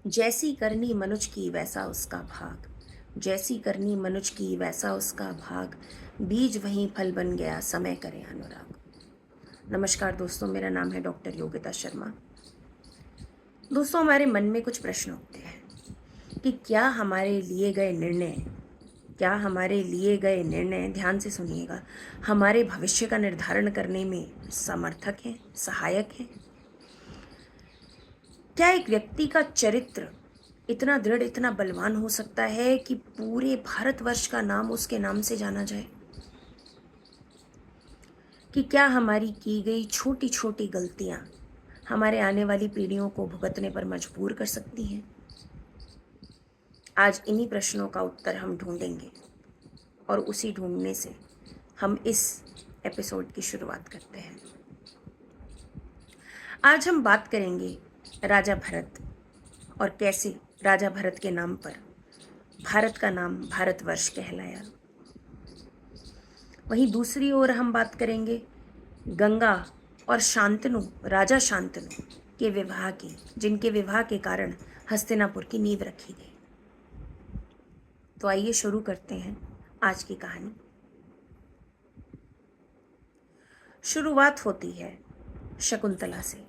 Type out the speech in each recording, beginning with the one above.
जैसी करनी मनुज की वैसा उसका भाग। जैसी करनी मनुज की वैसा उसका भाग। बीज वहीं फल बन गया, समय करे अनुराग। नमस्कार दोस्तों, मेरा नाम है डॉक्टर योगिता शर्मा। दोस्तों, हमारे मन में कुछ प्रश्न उठते हैं कि क्या हमारे लिए गए निर्णय, ध्यान से सुनिएगा, हमारे भविष्य का निर्धारण करने में समर्थक हैं, सहायक हैं। क्या एक व्यक्ति का चरित्र इतना दृढ़, इतना बलवान हो सकता है कि पूरे भारतवर्ष का नाम उसके नाम से जाना जाए? कि क्या हमारी की गई छोटी छोटी गलतियां हमारे आने वाली पीढ़ियों को भुगतने पर मजबूर कर सकती हैं? आज इन्हीं प्रश्नों का उत्तर हम ढूंढेंगे और उसी ढूंढने से हम इस एपिसोड की शुरुआत करते हैं। आज हम बात करेंगे राजा भरत और कैसे राजा भरत के नाम पर भारत का नाम भारतवर्ष कहलाया। वहीं दूसरी ओर हम बात करेंगे गंगा और शांतनु, राजा शांतनु के विवाह की, जिनके विवाह के कारण हस्तिनापुर की नींव रखी गई। तो आइए शुरू करते हैं आज की कहानी। शुरुआत होती है शकुंतला से।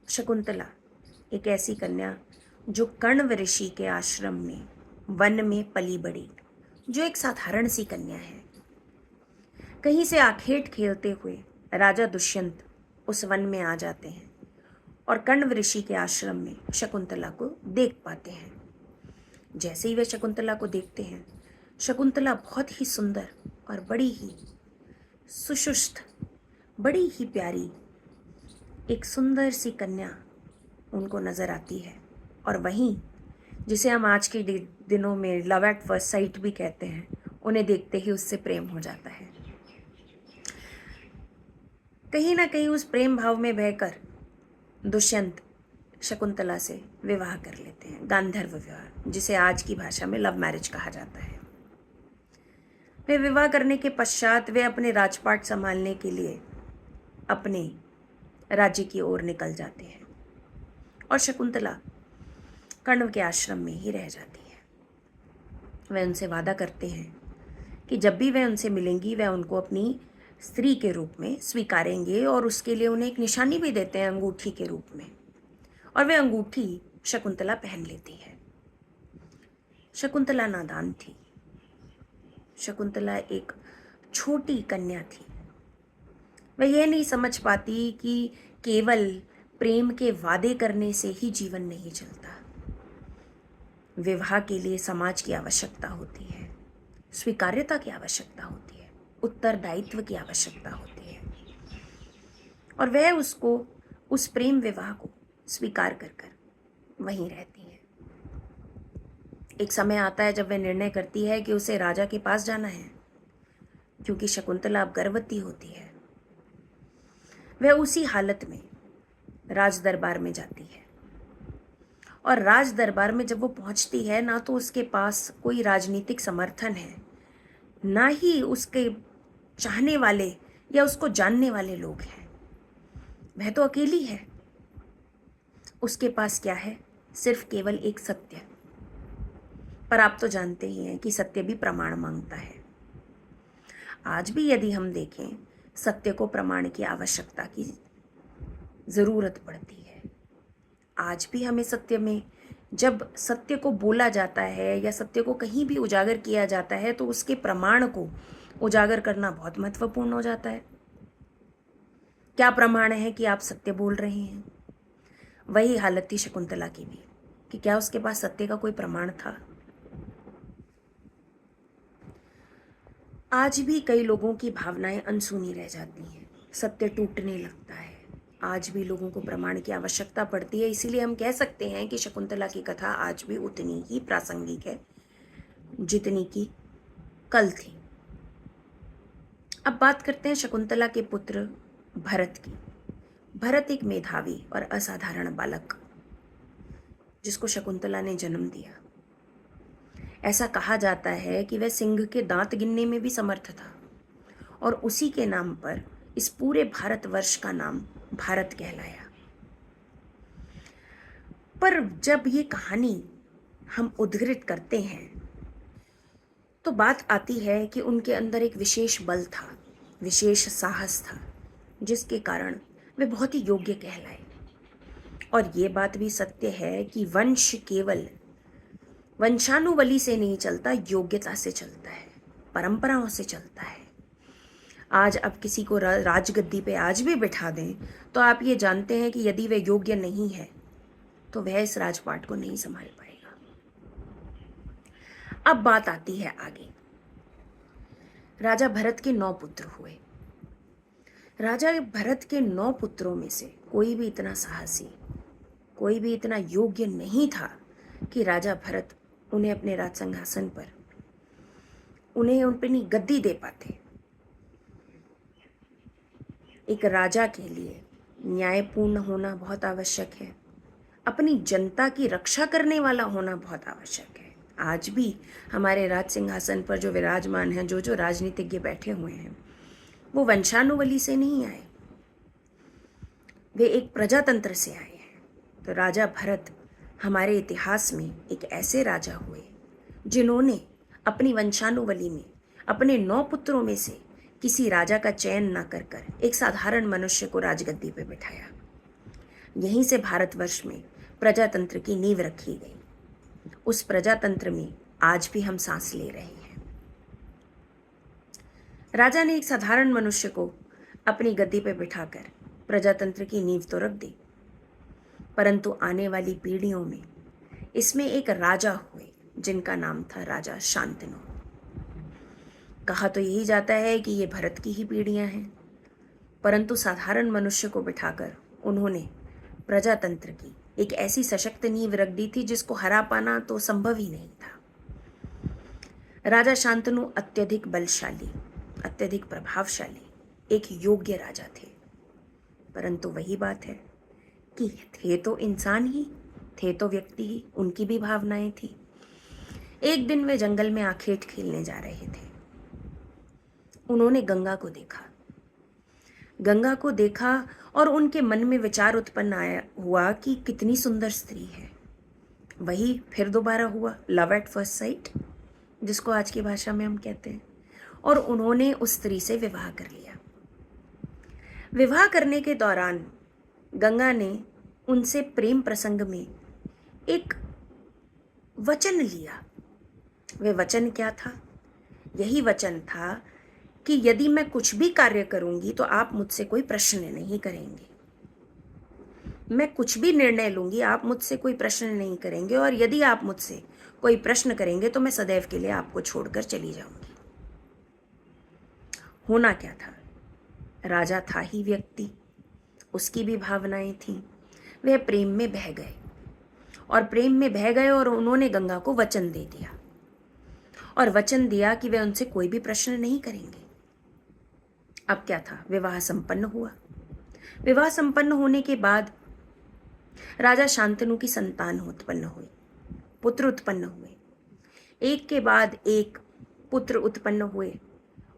शकुंतला एक ऐसी कन्या जो कण्व ऋषि के आश्रम में वन में पली बड़ी, जो एक साधारण सी कन्या है। कहीं से आखेट खेलते हुए राजा दुष्यंत उस वन में आ जाते हैं और कण्व ऋषि के आश्रम में शकुंतला को देख पाते हैं। जैसे ही वे शकुंतला को देखते हैं, शकुंतला बहुत ही सुंदर और बड़ी ही सुषुष्ट, बड़ी ही प्यारी एक सुंदर सी कन्या उनको नजर आती है। और वहीं जिसे हम आज के दिनों में लव एट फर्स्ट साइट भी कहते हैं, उन्हें देखते ही उससे प्रेम हो जाता है। कहीं ना कहीं उस प्रेम भाव में बहकर दुष्यंत शकुंतला से विवाह कर लेते हैं, गांधर्व विवाह, जिसे आज की भाषा में लव मैरिज कहा जाता है। वे विवाह करने के पश्चात वे अपने राजपाट संभालने के लिए अपने राज्य की ओर निकल जाते हैं और शकुंतला कण्व के आश्रम में ही रह जाती है। वे उनसे वादा करते हैं कि जब भी वे उनसे मिलेंगी, वे उनको अपनी स्त्री के रूप में स्वीकारेंगे और उसके लिए उन्हें एक निशानी भी देते हैं अंगूठी के रूप में। और वे अंगूठी शकुंतला पहन लेती है। शकुंतला नादान थी। शकुंतला एक छोटी कन्या थी। वह यह नहीं समझ पाती कि केवल प्रेम के वादे करने से ही जीवन नहीं चलता। विवाह के लिए समाज की आवश्यकता होती है, स्वीकार्यता की आवश्यकता होती है, उत्तरदायित्व की आवश्यकता होती है। और वह उस प्रेम विवाह को स्वीकार कर कर वहीं रहती है। एक समय आता है जब वह निर्णय करती है कि उसे राजा के पास जाना है, क्योंकि शकुंतला अब गर्भवती होती है। वह उसी हालत में राज दरबार में जाती है और राज दरबार में जब वो पहुंचती है, ना तो उसके पास कोई राजनीतिक समर्थन है, ना ही उसके चाहने वाले या उसको जानने वाले लोग हैं। वह तो अकेली है। उसके पास क्या है? सिर्फ केवल एक सत्य। पर आप तो जानते ही हैं कि सत्य भी प्रमाण मांगता है। आज भी यदि हम देखें, सत्य को प्रमाण की आवश्यकता की जरूरत पड़ती है। आज भी हमें सत्य में, जब सत्य को बोला जाता है या सत्य को कहीं भी उजागर किया जाता है, तो उसके प्रमाण को उजागर करना बहुत महत्वपूर्ण हो जाता है। क्या प्रमाण है कि आप सत्य बोल रहे हैं? वही हालत थी शकुंतला की भी, कि क्या उसके पास सत्य का कोई प्रमाण था? आज भी कई लोगों की भावनाएं अनसुनी रह जाती हैं, सत्य टूटने लगता है। आज भी लोगों को प्रमाण की आवश्यकता पड़ती है। इसीलिए हम कह सकते हैं कि शकुंतला की कथा आज भी उतनी ही प्रासंगिक है जितनी की कल थी। अब बात करते हैं शकुंतला के पुत्र भरत की। भरत एक मेधावी और असाधारण बालक, जिसको शकुंतला ने जन्म दिया। ऐसा कहा जाता है कि वह सिंह के दांत गिनने में भी समर्थ था और उसी के नाम पर इस पूरे भारतवर्ष का नाम भारत कहलाया। पर जब ये कहानी हम उद्धृत करते हैं तो बात आती है कि उनके अंदर एक विशेष बल था, विशेष साहस था, जिसके कारण वे बहुत ही योग्य कहलाए। और ये बात भी सत्य है कि वंश केवल वंशानुवली से नहीं चलता, योग्यता से चलता है, परंपराओं से चलता है। आज अब किसी को राजगद्दी पे आज भी बिठा दें तो आप ये जानते हैं कि यदि वह योग्य नहीं है तो वह इस राजपाट को नहीं संभाल पाएगा। अब बात आती है आगे। राजा भरत के 9 पुत्र हुए। राजा भरत के 9 पुत्रों में से कोई भी इतना साहसी, कोई भी इतना योग्य नहीं था कि राजा भरत उन्हें अपने राज सिंहासन पर, उन्हें अपनी गद्दी दे पाते। एक राजा के लिए न्यायपूर्ण होना बहुत आवश्यक है, अपनी जनता की रक्षा करने वाला होना बहुत आवश्यक है। आज भी हमारे राज सिंहासन पर जो विराजमान हैं, जो राजनीतिज्ञ बैठे हुए हैं, वो वंशानुवली से नहीं आए, वे एक प्रजातंत्र से आए हैं। तो राजा भरत हमारे इतिहास में एक ऐसे राजा हुए जिन्होंने अपनी वंशानुवली में अपने 9 पुत्रों में से किसी राजा का चयन न कर एक साधारण मनुष्य को राजगद्दी पर बिठाया। यहीं से भारतवर्ष में प्रजातंत्र की नींव रखी गई। उस प्रजातंत्र में आज भी हम सांस ले रहे हैं। राजा ने एक साधारण मनुष्य को अपनी गद्दी पर बिठाकर प्रजातंत्र की नींव तो रख दी, परंतु आने वाली पीढ़ियों में इसमें एक राजा हुए जिनका नाम था राजा शांतनु। कहा तो यही जाता है कि ये भरत की ही पीढ़ियां हैं, परंतु साधारण मनुष्य को बिठाकर उन्होंने प्रजातंत्र की एक ऐसी सशक्त नींव रख दी थी जिसको हरा पाना तो संभव ही नहीं था। राजा शांतनु अत्यधिक बलशाली, अत्यधिक प्रभावशाली, एक योग्य राजा थे, परंतु वही बात है कि थे तो इंसान ही, थे तो व्यक्ति ही, उनकी भी भावनाएं थी। एक दिन वे जंगल में आखेट खेलने जा रहे थे। उन्होंने गंगा को देखा। गंगा को देखा और उनके मन में विचार उत्पन्न हुआ कि कितनी सुंदर स्त्री है। वही फिर दोबारा हुआ, लव एट फर्स्ट साइट, जिसको आज की भाषा में हम कहते हैं। और उन्होंने उस स्त्री से विवाह कर लिया। विवाह करने के दौरान गंगा ने उनसे प्रेम प्रसंग में एक वचन लिया। वह वचन क्या था? यही वचन था कि यदि मैं कुछ भी कार्य करूंगी तो आप मुझसे कोई प्रश्न नहीं करेंगे। मैं कुछ भी निर्णय लूंगी, आप मुझसे कोई प्रश्न नहीं करेंगे, और यदि आप मुझसे कोई प्रश्न करेंगे तो मैं सदैव के लिए आपको छोड़कर चली जाऊंगी। होना क्या था? राजा था ही व्यक्ति, उसकी भी भावनाएं थीं। वह प्रेम में बह गए और उन्होंने गंगा को वचन दे दिया, और वचन दिया कि वे उनसे कोई भी प्रश्न नहीं करेंगे। अब क्या था? विवाह संपन्न हुआ। विवाह संपन्न होने के बाद राजा शांतनु की संतान उत्पन्न हुई, पुत्र उत्पन्न हुए। एक के बाद एक पुत्र उत्पन्न हुए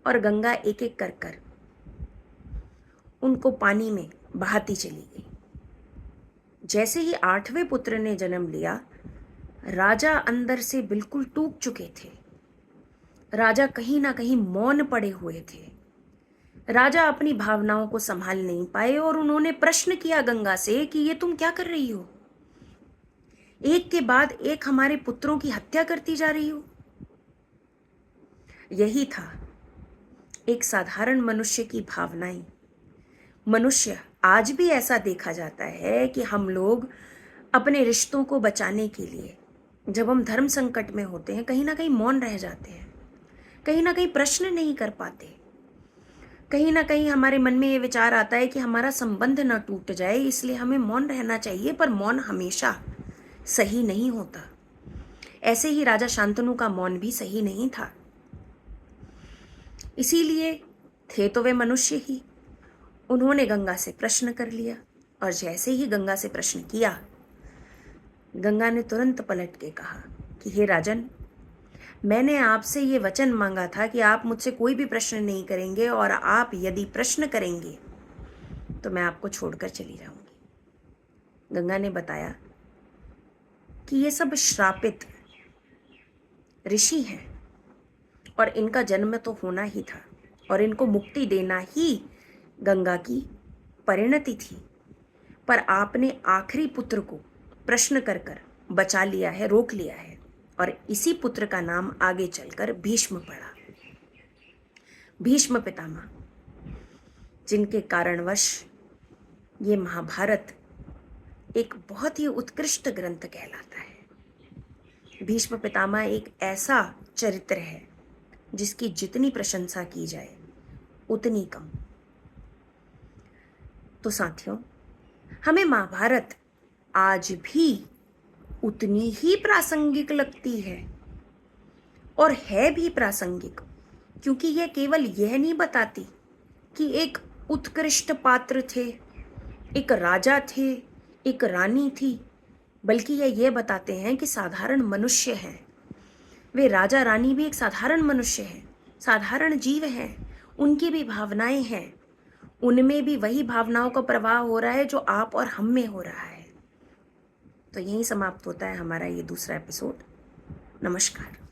और गंगा एक एक कर उनको पानी में बहाती चली गई। जैसे ही 8वें पुत्र ने जन्म लिया, राजा अंदर से बिल्कुल टूट चुके थे। राजा कहीं ना कहीं मौन पड़े हुए थे। राजा अपनी भावनाओं को संभाल नहीं पाए और उन्होंने प्रश्न किया गंगा से कि ये तुम क्या कर रही हो? एक के बाद एक हमारे पुत्रों की हत्या करती जा रही हो। यही था एक साधारण मनुष्य की भावनाएं। मनुष्य आज भी ऐसा देखा जाता है कि हम लोग अपने रिश्तों को बचाने के लिए जब हम धर्म संकट में होते हैं, कहीं ना कहीं मौन रह जाते हैं, कहीं ना कहीं प्रश्न नहीं कर पाते। कहीं ना कहीं हमारे मन में ये विचार आता है कि हमारा संबंध ना टूट जाए, इसलिए हमें मौन रहना चाहिए, पर मौन हमेशा सही नहीं होता। ऐसे ही राजा शांतनु का मौन भी सही नहीं था। इसीलिए थे तो वे मनुष्य ही। उन्होंने गंगा से प्रश्न कर लिया, और जैसे ही गंगा से प्रश्न किया, गंगा ने तुरंत पलट के कहा कि हे राजन, मैंने आपसे ये वचन मांगा था कि आप मुझसे कोई भी प्रश्न नहीं करेंगे, और आप यदि प्रश्न करेंगे तो मैं आपको छोड़कर चली जाऊंगी। गंगा ने बताया कि ये सब श्रापित ऋषि हैं और इनका जन्म तो होना ही था और इनको मुक्ति देना ही गंगा की परिणति थी, पर आपने आखिरी पुत्र को प्रश्न कर कर बचा लिया है, रोक लिया है, और इसी पुत्र का नाम आगे चलकर भीष्म पड़ा। भीष्म पितामह, जिनके कारणवश ये महाभारत एक बहुत ही उत्कृष्ट ग्रंथ कहलाता है। भीष्म पितामह एक ऐसा चरित्र है जिसकी जितनी प्रशंसा की जाए उतनी कम। तो साथियों, हमें महाभारत आज भी उतनी ही प्रासंगिक लगती है, और है भी प्रासंगिक, क्योंकि यह केवल यह नहीं बताती कि एक उत्कृष्ट पात्र थे, एक राजा थे, एक रानी थी, बल्कि यह बताते हैं कि साधारण मनुष्य हैं। वे राजा रानी भी एक साधारण मनुष्य हैं, साधारण जीव हैं, उनकी भी भावनाएं हैं, उनमें भी वही भावनाओं का प्रवाह हो रहा है जो आप और हम में हो रहा है। तो यहीं समाप्त होता है हमारा ये दूसरा एपिसोड। नमस्कार।